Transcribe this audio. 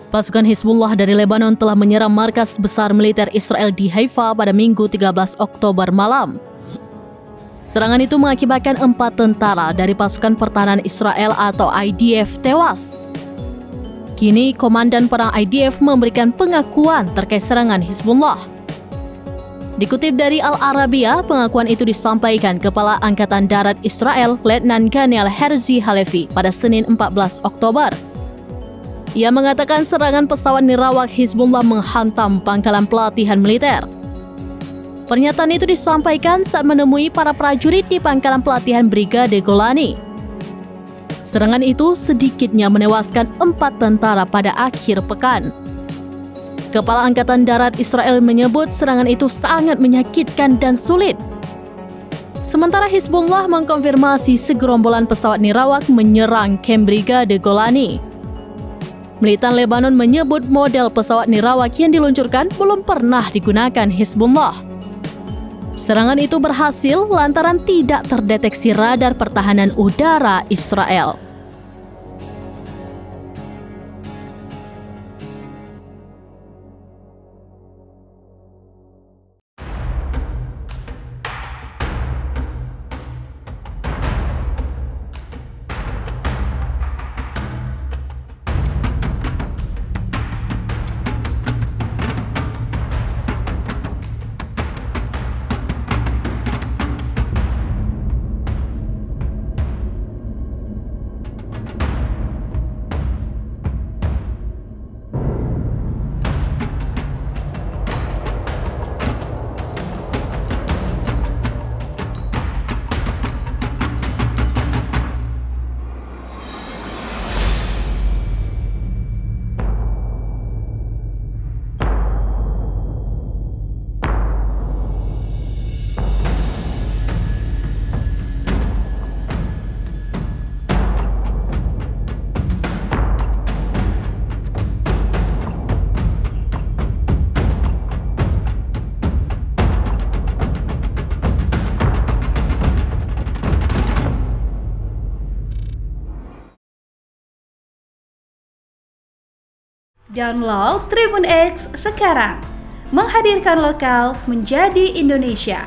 Pasukan Hizbullah dari Lebanon telah menyerang markas besar militer Israel di Haifa pada Minggu 13 Oktober malam. Serangan itu mengakibatkan 4 tentara dari pasukan pertahanan Israel atau IDF tewas. Kini, Komandan Perang IDF memberikan pengakuan terkait serangan Hizbullah. Dikutip dari Al-Arabiya, pengakuan itu disampaikan Kepala Angkatan Darat Israel, Letnan Ganel Herzi Halevi, pada Senin 14 Oktober. Ia mengatakan serangan pesawat nirawak Hizbullah menghantam pangkalan pelatihan militer. Pernyataan itu disampaikan saat menemui para prajurit di pangkalan pelatihan Brigade Golani. Serangan itu sedikitnya menewaskan 4 tentara pada akhir pekan. Kepala Angkatan Darat Israel menyebut serangan itu sangat menyakitkan dan sulit. Sementara Hizbullah mengkonfirmasi segerombolan pesawat nirawak menyerang kamp Brigade Golani. Militan Lebanon menyebut model pesawat nirawak yang diluncurkan belum pernah digunakan Hizbullah. Serangan itu berhasil lantaran tidak terdeteksi radar pertahanan udara Israel. Download Tribun X sekarang, menghadirkan lokal menjadi Indonesia.